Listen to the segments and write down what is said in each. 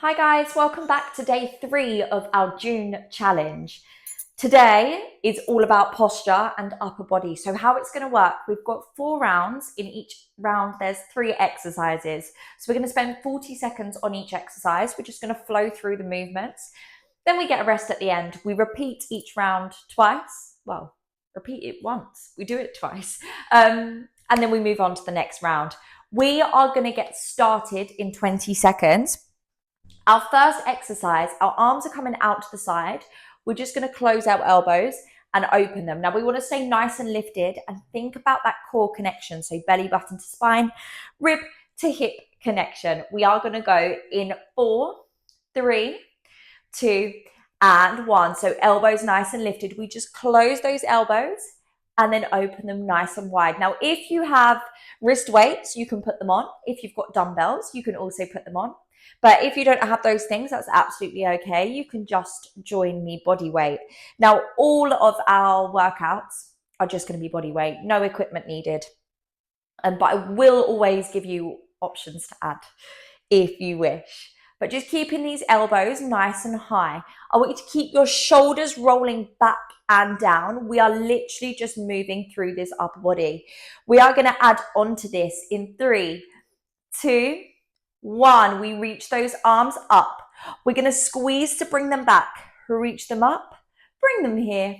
Hi guys, welcome back to day 3 of our June challenge. Today is all about posture and upper body. So how it's going to work, we've got 4 rounds. In each round there's 3 exercises. So we're going to spend 40 seconds on each exercise. We're just going to flow through the movements. Then we get a rest at the end. We repeat each round twice. Well, repeat it once. We do it twice. And then we move on to the next round. We are going to get started in 20 seconds. Our first exercise, our arms are coming out to the side. We're just going to close our elbows and open them. Now we want to stay nice and lifted and think about that core connection. So belly button to spine, rib to hip connection. We are going to go in 4, 3, 2, and 1. So elbows nice and lifted. We just close those elbows and then open them nice and wide. Now, if you have wrist weights, you can put them on. If you've got dumbbells, you can also put them on. But if you don't have those things, that's absolutely okay. You can just join me body weight. Now, all of our workouts are just going to be body weight, no equipment needed. But I will always give you options to add if you wish. But just keeping these elbows nice and high. I want you to keep your shoulders rolling back and down. We are literally just moving through this upper body. We are going to add on to this in 3, 2, 1. We reach those arms up. We're going to squeeze to bring them back. Reach them up, bring them here.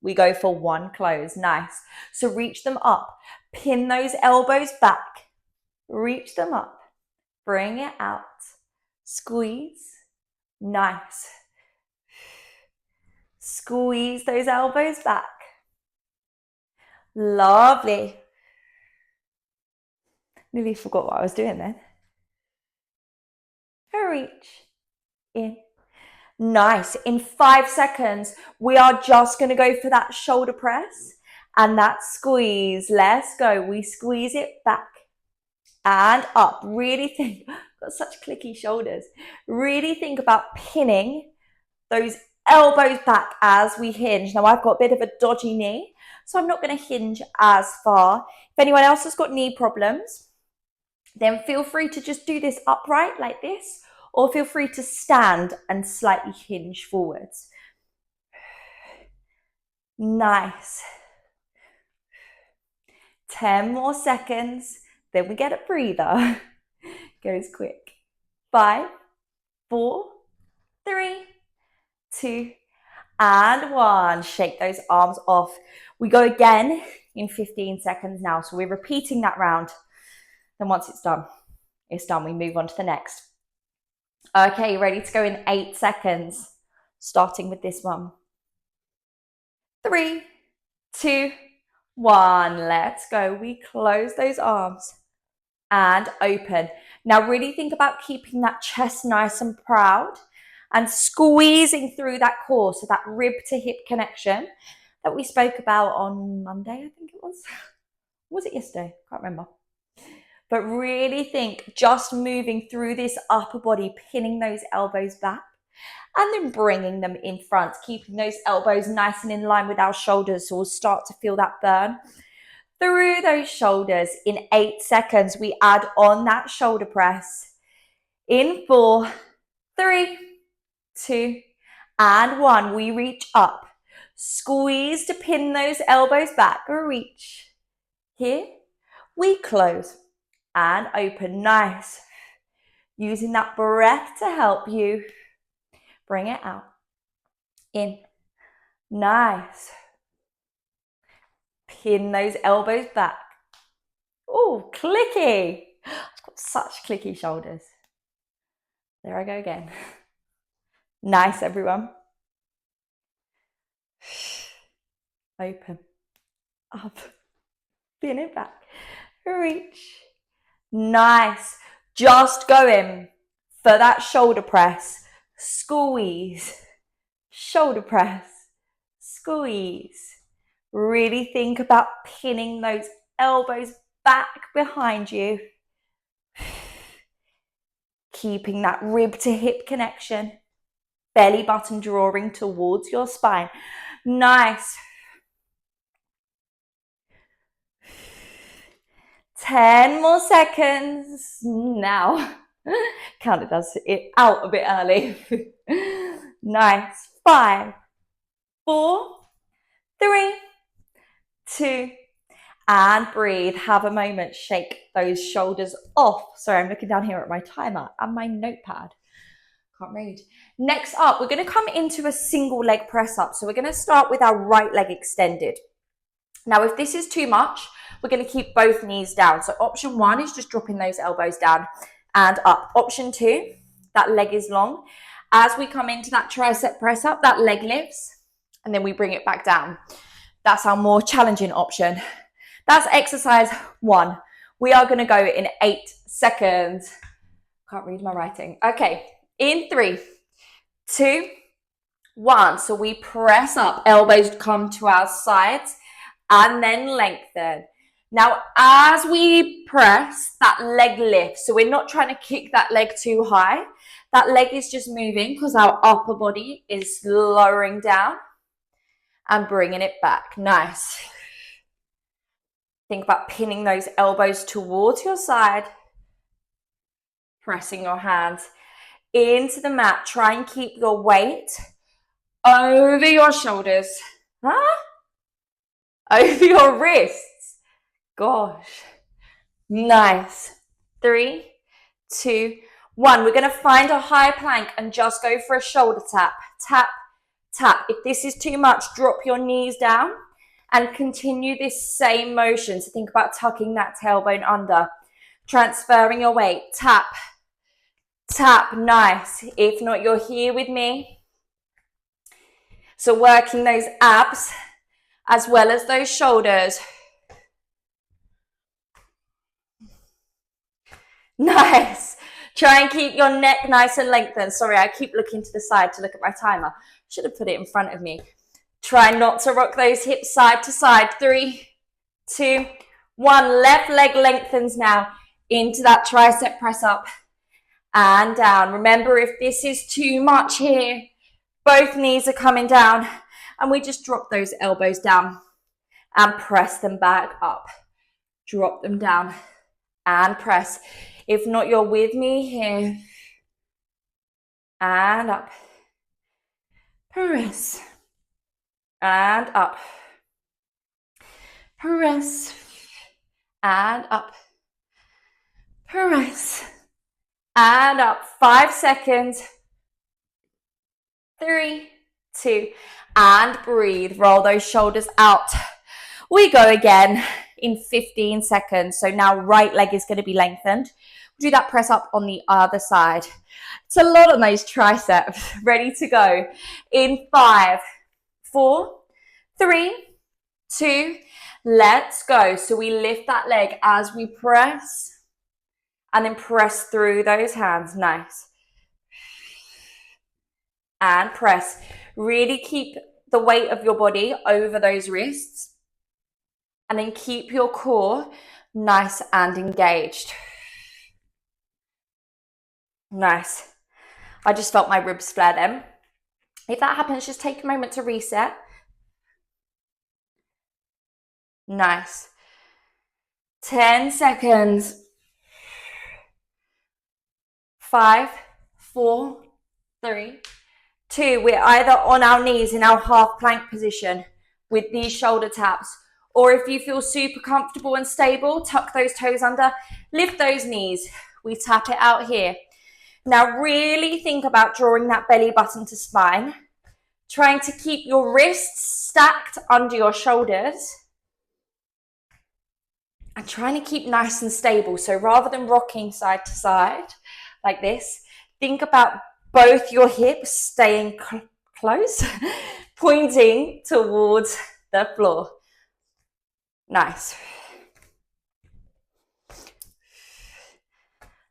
We go for 1 close. Nice. So reach them up. Pin those elbows back. Reach them up. Bring it out. Squeeze. Nice. Squeeze those elbows back. Lovely. Nearly forgot what I was doing then. Reach in. Nice. In 5 seconds, we are just going to go for that shoulder press and that squeeze. Let's go. We squeeze it back and up. Really think, got such clicky shoulders. Really think about pinning those elbows back as we hinge. Now I've got a bit of a dodgy knee, so I'm not going to hinge as far. If anyone else has got knee problems, then feel free to just do this upright like this, or feel free to stand and slightly hinge forwards. Nice. 10 more seconds, then we get a breather. Goes quick. 5, 4, 3, 2, and 1. Shake those arms off. We go again in 15 seconds now. So we're repeating that round. Then once it's done, we move on to the next. Okay, ready to go in 8 seconds, starting with this one. 3, 2, 1. Let's go. We close those arms and open. Now really think about keeping that chest nice and proud and squeezing through that core, so that rib to hip connection that we spoke about on Monday, I think it was. Was it yesterday? Can't remember. But really think, just moving through this upper body, pinning those elbows back and then bringing them in front, keeping those elbows nice and in line with our shoulders. So we'll start to feel that burn through those shoulders. In 8 seconds, we add on that shoulder press. In 4, 3, 2, and 1. We reach up. Squeeze to pin those elbows back. Reach. Here, we close and open. Nice. Using that breath to help you. Bring it out. In. Nice. Pin those elbows back. Oh, clicky. I've got such clicky shoulders. There I go again. Nice, everyone. Open. Up. Pin it back. Reach. Nice. Just going for that shoulder press. Squeeze. Shoulder press. Squeeze. Really think about pinning those elbows back behind you. Keeping that rib to hip connection. Belly button drawing towards your spine. Nice. 10 more seconds. Now, Counted us it out a bit early. Nice. 5, 4, 3, 2, and breathe. Have a moment. Shake those shoulders off. Sorry, I'm looking down here at my timer and my notepad. Can't read. Next up, we're going to come into a single leg press up. So we're going to start with our right leg extended. Now, if this is too much, we're going to keep both knees down. So option 1 is just dropping those elbows down and up. Option 2, that leg is long. As we come into that tricep press up, that leg lifts and then we bring it back down. That's our more challenging option. That's exercise 1. We are going to go in 8 seconds. Can't read my writing. Okay, in 3, 2, 1. So we press up, elbows come to our sides and then lengthen. Now, as we press, that leg lifts. So we're not trying to kick that leg too high. That leg is just moving because our upper body is lowering down and bringing it back. Nice. Think about pinning those elbows towards your side, pressing your hands into the mat. Try and keep your weight over your shoulders, over your wrists. Gosh. Nice. 3, 2, 1. We're going to find a high plank and just go for a shoulder tap. Tap, tap. If this is too much, drop your knees down and continue this same motion. So think about tucking that tailbone under, transferring your weight. Tap, tap. Nice. If not, you're here with me. So working those abs as well as those shoulders. Nice. Try and keep your neck nice and lengthened. Sorry, I keep looking to the side to look at my timer. Should have put it in front of me. Try not to rock those hips side to side. 3, 2, 1. Left leg lengthens now into that tricep press up and down. Remember, if this is too much here, both knees are coming down and we just drop those elbows down and press them back up. Drop them down and press. If not, you're with me here. And up. Press. And up. Press. And up. Press. And up. 5 seconds. 3, 2, and breathe. Roll those shoulders out. We go again in 15 seconds. So now right leg is going to be lengthened. Do that press up on the other side. It's a lot on those triceps. Ready to go in 5, 4, 3, 2, let's go. So we lift that leg as we press and then press through those hands. Nice. And press. Really keep the weight of your body over those wrists and then keep your core nice and engaged. Nice. I just felt my ribs flare then. If that happens, just take a moment to reset. Nice. 10 seconds. 5, 4, 3, 2. We're either on our knees in our half plank position with these shoulder taps, or if you feel super comfortable and stable, tuck those toes under, lift those knees. We tap it out here. Now really think about drawing that belly button to spine, trying to keep your wrists stacked under your shoulders and trying to keep nice and stable. So rather than rocking side to side like this, think about both your hips staying close, pointing towards the floor. Nice.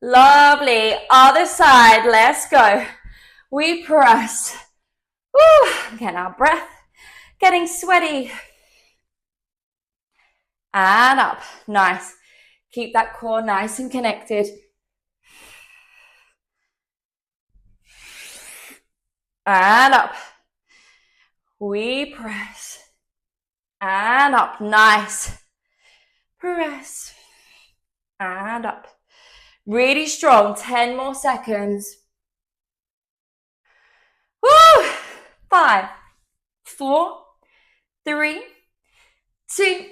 Lovely. Other side. Let's go. We press. Woo. Getting our breath. Getting sweaty. And up. Nice. Keep that core nice and connected. And up. We press. And up. Nice. Press. And up. Really strong. 10 more seconds. Woo! 5, 4, 3, 2,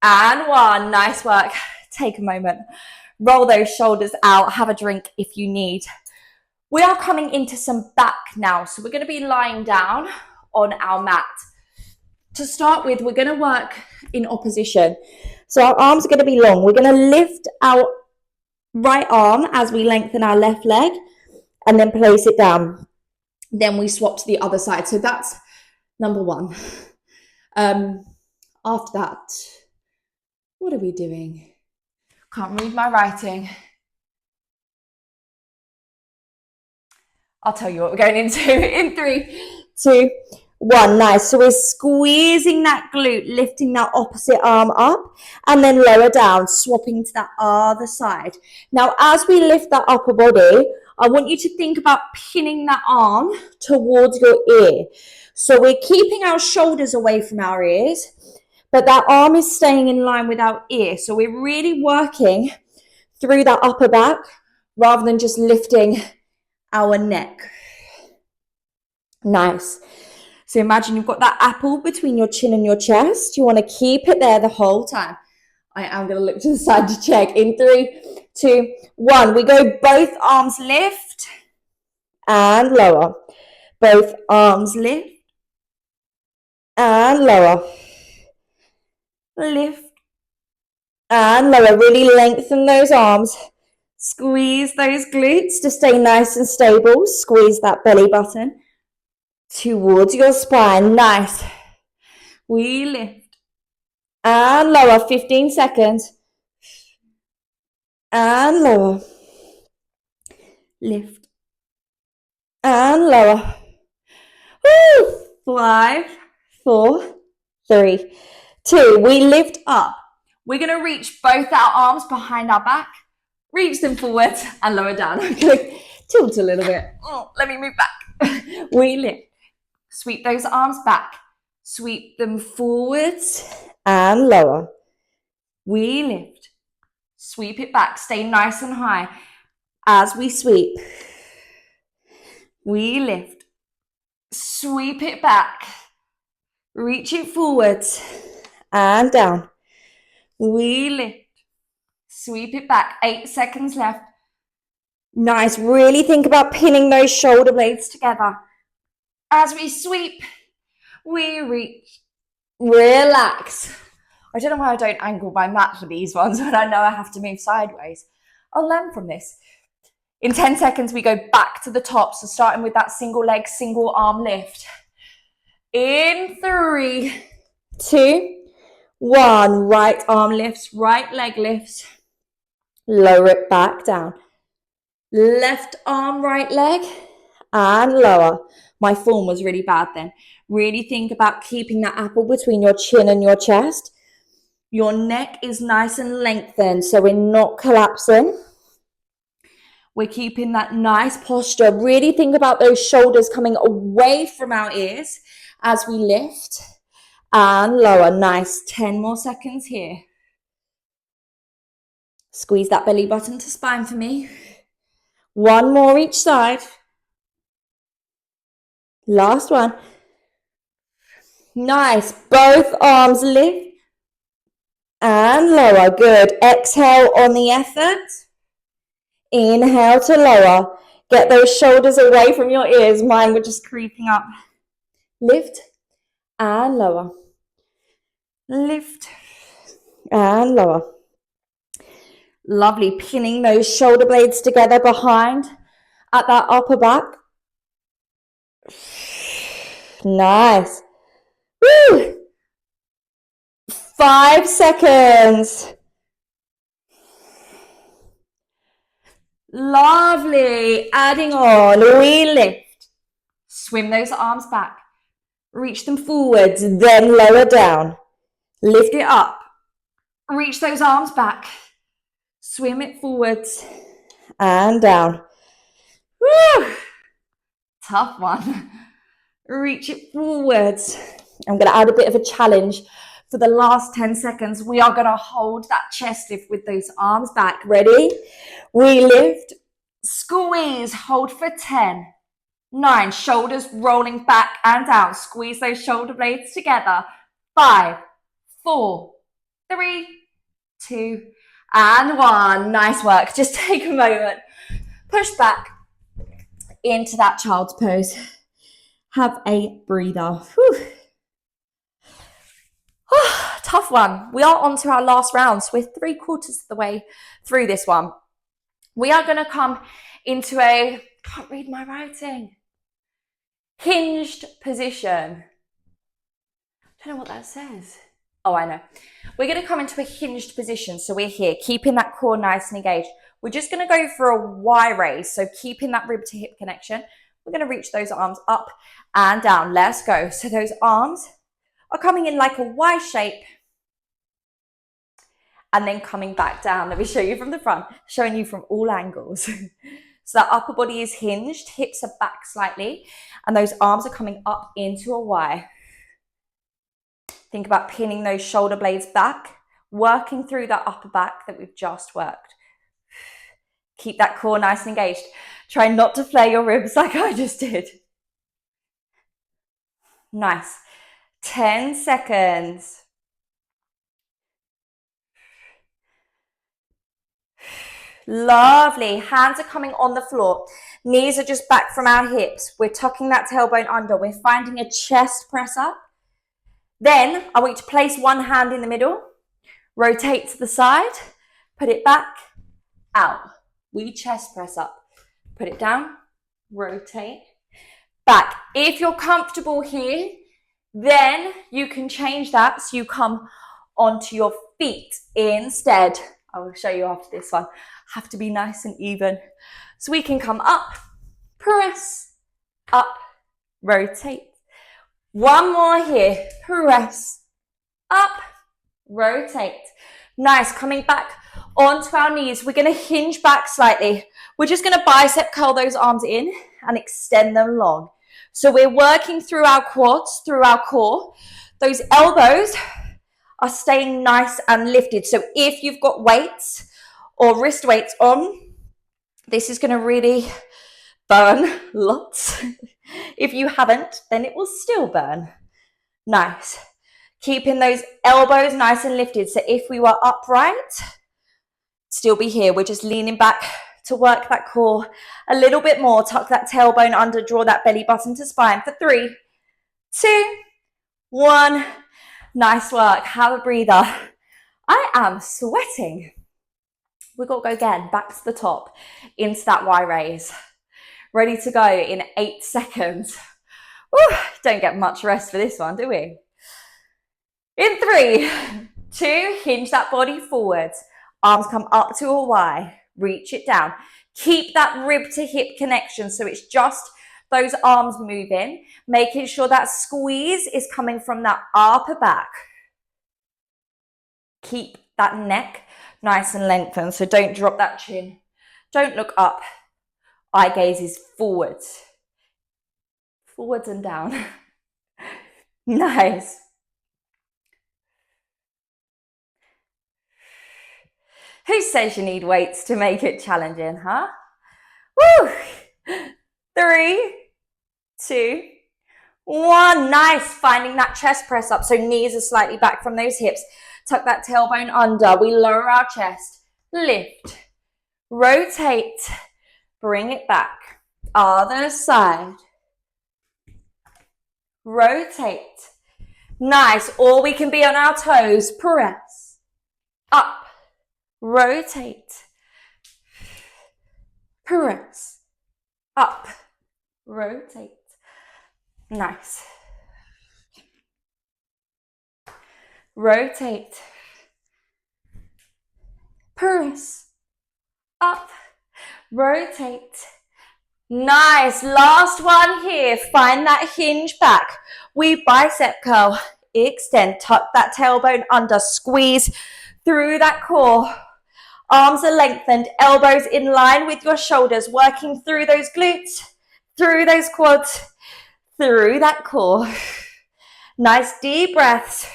and 1. Nice work. Take a moment. Roll those shoulders out. Have a drink if you need. We are coming into some back now. So we're going to be lying down on our mat. To start with, we're going to work in opposition. So our arms are going to be long. We're going to lift our right arm as we lengthen our left leg and then place it down. Then we swap to the other side. So that's number 1. After that, what are we doing? Can't read my writing. I'll tell you what we're going into in 3, 2, 1. Nice. So we're squeezing that glute, lifting that opposite arm up and then lower down, swapping to that other side. Now, as we lift that upper body, I want you to think about pinning that arm towards your ear. So we're keeping our shoulders away from our ears, but that arm is staying in line with our ear. So we're really working through that upper back rather than just lifting our neck. Nice. So imagine you've got that apple between your chin and your chest. You want to keep it there the whole time. I am going to look to the side to check. In 3, 2, 1. We go both arms lift and lower. Both arms lift and lower. Lift and lower. Really lengthen those arms. Squeeze those glutes to stay nice and stable. Squeeze that belly button towards your spine. Nice. We lift and lower. 15 seconds. And lower. Lift and lower. Woo! 5, 4, 3, 2. We lift up. We're going to reach both our arms behind our back. Reach them forward and lower down. I'm going to tilt a little bit. Oh, let me move back. We lift. Sweep those arms back. Sweep them forwards and lower. We lift. Sweep it back. Stay nice and high. As we sweep, we lift. Sweep it back. Reach it forwards and down. We lift. Sweep it back. 8 seconds left. Nice. Really think about pinning those shoulder blades together. As we sweep, we reach. Relax. I don't know why I don't angle my mat for these ones when I know I have to move sideways. I'll learn from this. In 10 seconds, we go back to the top. So starting with that single leg, single arm lift. In 3, 2, 1. Right arm lifts, right leg lifts. Lower it back down. Left arm, right leg, and lower. My form was really bad then. Really think about keeping that apple between your chin and your chest. Your neck is nice and lengthened, so we're not collapsing. We're keeping that nice posture. Really think about those shoulders coming away from our ears as we lift and lower. Nice. 10 more seconds here. Squeeze that belly button to spine for me. 1 more each side. Last one. Nice. Both arms lift and lower. Good. Exhale on the effort. Inhale to lower. Get those shoulders away from your ears. Mine were just creeping up. Lift and lower. Lift and lower. Lovely. Pinning those shoulder blades together behind at that upper back. Nice. Woo! 5 seconds. Lovely. Adding on. We lift. Swim those arms back. Reach them forwards, then lower down. Lift it up. Reach those arms back. Swim it forwards and down. Woo! Tough one. Reach it forwards. I'm going to add a bit of a challenge. For the last 10 seconds, we are going to hold that chest lift with those arms back. Ready? We lift, squeeze, hold for 10, 9, shoulders rolling back and down. Squeeze those shoulder blades together. 5, 4, 3, 2, and 1. Nice work. Just take a moment. Push back into that child's pose. Have a breather. Whew. Tough one. We are on to our last round, so we're 3/4 of the way through this one. We are going to come into a, can't read my writing, hinged position. I don't know what that says. Oh, I know. We're going to come into a hinged position. So we're here, keeping that core nice and engaged. We're just going to go for a Y raise. So keeping that rib to hip connection. We're going to reach those arms up and down. Let's go. So those arms are coming in like a Y shape and then coming back down. Let me show you from the front, showing you from all angles. So that upper body is hinged, hips are back slightly, and those arms are coming up into a Y. Think about pinning those shoulder blades back, working through that upper back that we've just worked. Keep that core nice and engaged. Try not to flare your ribs like I just did. Nice. 10 seconds. Lovely. Hands are coming on the floor. Knees are just back from our hips. We're tucking that tailbone under. We're finding a chest press up. Then I want you to place one hand in the middle, rotate to the side, put it back, out. We chest press up. Put it down, rotate, back. If you're comfortable here, then you can change that so you come onto your feet instead. I will show you after this one. Have to be nice and even. So we can come up, press, up, rotate. One more here. Press, up, rotate. Nice. Coming back onto our knees. We're going to hinge back slightly. We're just going to bicep curl those arms in and extend them long. So we're working through our quads, through our core. Those elbows are staying nice and lifted. So if you've got weights or wrist weights on, this is going to really burn lots. If you haven't, then it will still burn. Nice. Keeping those elbows nice and lifted. So if we were upright, still be here. We're just leaning back to work that core a little bit more. Tuck that tailbone under, draw that belly button to spine for 3, 2, 1. Nice work. Have a breather. I am sweating. We've got to go again, back to the top, into that Y raise. Ready to go in 8 seconds. Woo, don't get much rest for this one, do we? In 3, 2, hinge that body forwards. Arms come up to a Y. Reach it down. Keep that rib to hip connection. So it's just those arms moving, making sure that squeeze is coming from that upper back. Keep that neck nice and lengthened. So don't drop that chin. Don't look up. Eye gaze is forwards. Forwards and down. Nice. Who says you need weights to make it challenging, huh? Woo! 3, 2, 1. Nice. Finding that chest press up. So knees are slightly back from those hips. Tuck that tailbone under. We lower our chest. Lift. Rotate. Bring it back. Other side. Rotate. Nice. Or we can be on our toes. Press. Up. Rotate. Press. Up. Rotate. Nice. Rotate. Press. Up. Rotate. Nice. Last one here. Find that hinge back. We bicep curl. Extend. Tuck that tailbone under. Squeeze through that core. Arms are lengthened. Elbows in line with your shoulders. Working through those glutes. Through those quads. Through that core. Nice deep breaths.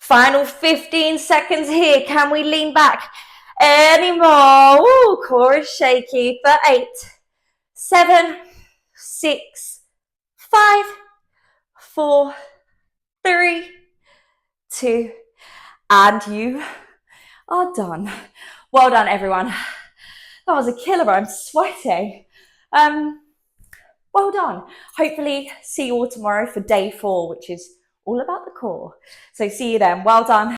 Final 15 seconds here. Can we lean back any more? Ooh, core is shaky for 8, 7, 6, 5, 4, 3, 2, and you are done. Well done, everyone. That was a killer. I'm sweating. Well done. Hopefully see you all tomorrow for day 4, which is all about the core. So see you then. Well done.